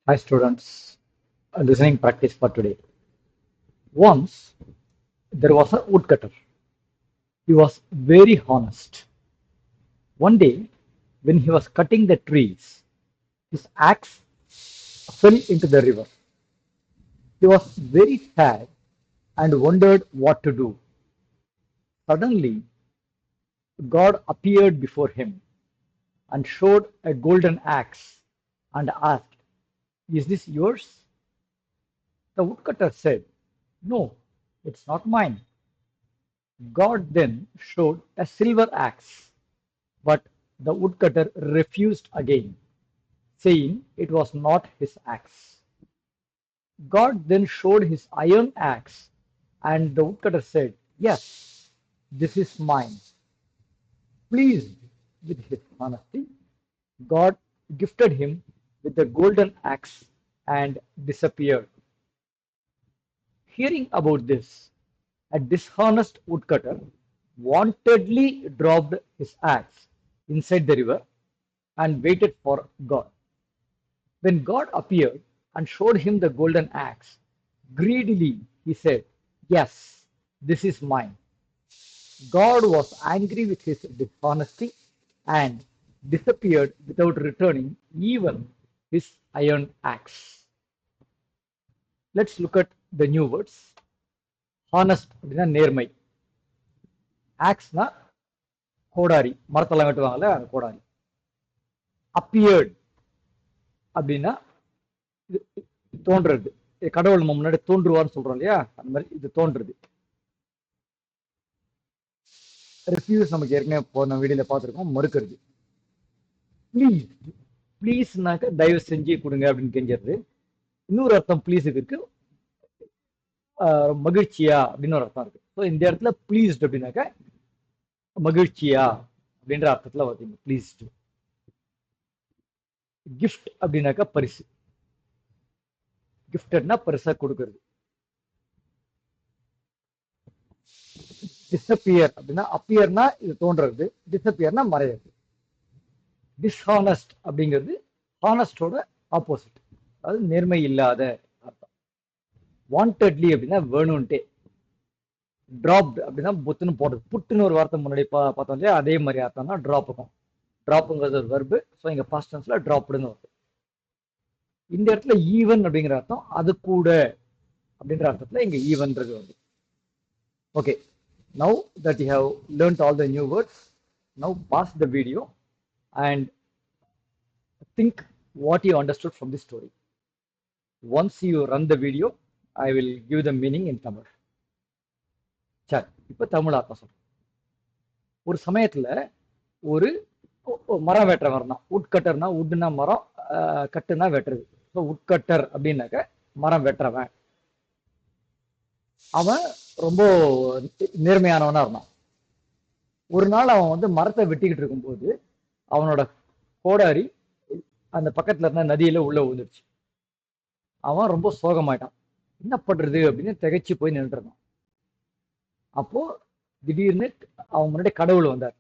Hi students, listening practice for today. Once there was a woodcutter. He was very honest. One day, when he was cutting the trees, his axe fell into the river. He was very sad and wondered what to do. Suddenly, God appeared before him and showed a golden axe and asked, "Is this yours?" The woodcutter said, "No, it's not mine." God then showed a silver axe, but the woodcutter refused again, saying it was not his axe. God then showed his iron axe, and the woodcutter said, "Yes, this is mine." Pleased with his honesty, God gifted him with the golden axe and disappeared. Hearing about this, a dishonest woodcutter wantedly dropped his axe inside the river and waited for God. When God appeared and showed him the golden axe, greedily he said, "Yes, this is mine." God was angry with his dishonesty and disappeared without returning even his iron axe. Let's look at the new words. Honest அப்படின்னா நேர்மை. ஆக்ஸ்னா கோடாரி, மரத்தெல்லாம் வெட்டுவாங்கல்ல அந்த கோடாரி. Appeared அப்படின்னா இது தோன்றது. கடவுள் நம்ம முன்னாடி தோன்றுவார்னு சொல்றோம் இல்லையா, அந்த மாதிரி இது தோன்றுறது. ரெஃப்யூஸ் நமக்கு ஏற்கனவே போன வீடியோல பார்த்துருக்கோம், மறுக்கிறது. ப்ளீஸ், ப்ளீஸ்னாக்க தயவு செஞ்சு கொடுங்க அப்படின்னு கெஞ்சிருது. இன்னொரு அர்த்தம் ப்ளீஸுக்கு இருக்கு, மகிழ்ச்சியா அப்படின்னு ஒரு அர்த்தம் இருக்கு. ஸோ இந்த இடத்துல ப்ளீஸ்ட் அப்படின்னாக்க மகிழ்ச்சியா அப்படின்ற அர்த்தத்துல பார்த்தீங்க ப்ளீஸ்டு. கிஃப்ட் அப்படின்னாக்கா பரிசு. கிஃப்டட்னா பரிசா கொடுக்கறது. டிஸப்பியர் அப்படின்னா அப்பியர்னா இது தோன்றது, டிஸப்பியர்னா மறையிறது. டிஸ்ஹானஸ்ட் அப்படிங்கிறது ஹானஸ்டோட ஆப்போசிட், அதாவது நேர்மை இல்லாத அர்த்தம். வாண்டட்லி அப்படின்னா வேணும்ட்டே. டிராப்ட் அப்படின்னா புத்துன்னு போடுறது. புட்டுன்னு ஒரு வார்த்தை முன்னாடி பார்த்தோம் இல்லையா, அதே மாதிரி அர்த்தம் தான் டிராப்புக்கும். டிராப்புங்கிறது ஒரு வெர்பு, ஸோ இங்க பாஸ்ட் டென்ஸ்ல டிராப்டுன்னு வருது. இந்த இடத்துல ஈவன் அப்படிங்கிற அர்த்தம் அது கூட அப்படின்ற அர்த்தத்துல இங்க ஈவன்றது வருது. Okay, now that you have learned all the new words, now pause the video and think what you understood from the story. Once you run the video, I will give the meaning in Tamil. சரி, இப்போ தமிழ் அர்த்தம் சொல்றேன். ஒரு சமயத்துல ஒரு மரம் வெட்டுறவன் தான். உட்கட்டர்னா உட்னா மரம், கட்டுனா வெட்டுறது. ஸோ உட்கட்டர் அப்படின்னாக்க மரம் வெட்டுறவன். அவன் ரொம்ப நேர்மையானவனா இருந்தான். ஒரு நாள் அவன் வந்து மரத்தை வெட்டிக்கிட்டு இருக்கும்போது அவனோட கோடாரி அந்த பக்கத்துல இருந்த நதியில உள்ள விழுந்துருச்சு. அவன் ரொம்ப சோகமாயிட்டான். என்ன பண்றது அப்படின்னு திகைச்சு போய் நின்றுருந்தான். அப்போ திடீர்னு அவன் முன்னாடி கடவுள் வந்தார்.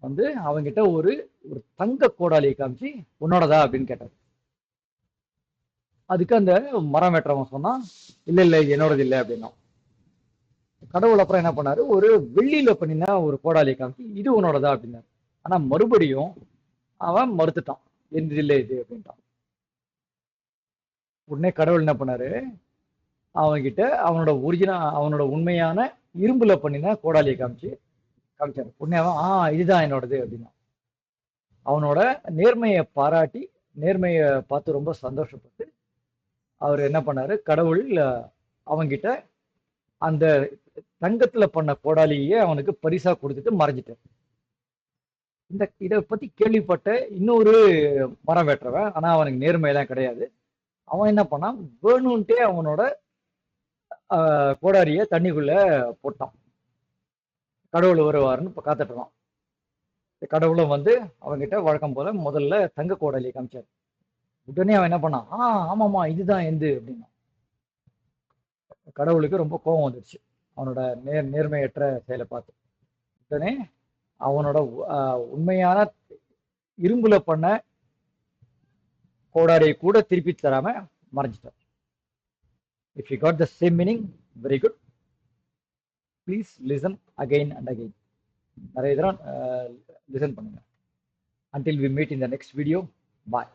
வந்து அவங்கிட்ட ஒரு ஒரு தங்க கோடாலியை காமிச்சு, உன்னோடதா அப்படின்னு கேட்டார். அதுக்கு அந்த மரம் வெட்டுறவன் சொன்னான், இல்ல இல்ல என்னோடது இல்லை அப்படின்னா. கடவுள் அப்புறம் என்ன பண்ணாரு, ஒரு வெள்ளியில பண்ணினா ஒரு கோடாலியை காமிச்சு, இது உன்னோடதா அப்படின்னாரு. ஆனா மறுபடியும் அவன் மறுத்துட்டான், எந்த இல்லை இது அப்படின்ட்டான். உடனே கடவுள் என்ன பண்ணாரு, அவன்கிட்ட அவனோட உண்மையான இரும்புல பண்ணினா கோடாலியை காமிச்சாரு. உடனே அவன் இதுதான் என்னோடது அப்படின்னா. அவனோட நேர்மையை பாராட்டி, நேர்மையை பார்த்து ரொம்ப சந்தோஷப்பட்டு அவர் என்ன பண்ணாரு, கடவுள் அவன்கிட்ட அந்த தங்கத்துல பண்ண கோடாலியே அவனுக்கு பரிசா கொடுத்துட்டு மறைஞ்சிட்டார். இதை பத்தி கேள்விப்பட்ட இன்னொரு மரம் வெட்டுறவன், ஆனா அவனுக்கு நேர்மையெல்லாம் கிடையாது, அவன் என்ன பண்ணான், வேணும்ட்டே அவனோட கோடாரிய தண்ணிக்குள்ள போட்டான். கடவுள் வருவாருன்னு காத்துட்டு இருந்தான். கடவுளும் வந்து அவன்கிட்ட வழக்கம் போல முதல்ல தங்க கோடாலியை காமிச்சாரு. உடனே அவன் என்ன பண்ணான், ஆமாமா இதுதான் எந்து அப்படின்னா. கடவுளுக்கு ரொம்ப கோபம் வந்துடுச்சு அவனோட நேர்மையற்ற செயலை பார்த்து. உடனே அவனோட உண்மையான இரும்புல பண்ண கோடாரியை கூட திருப்பி தராம மறைஞ்சிட்டார். If you got the same meaning, very good. Please listen again and again. நிறைய தடவை listen பண்ணுங்க. Until we meet in the next video. Bye.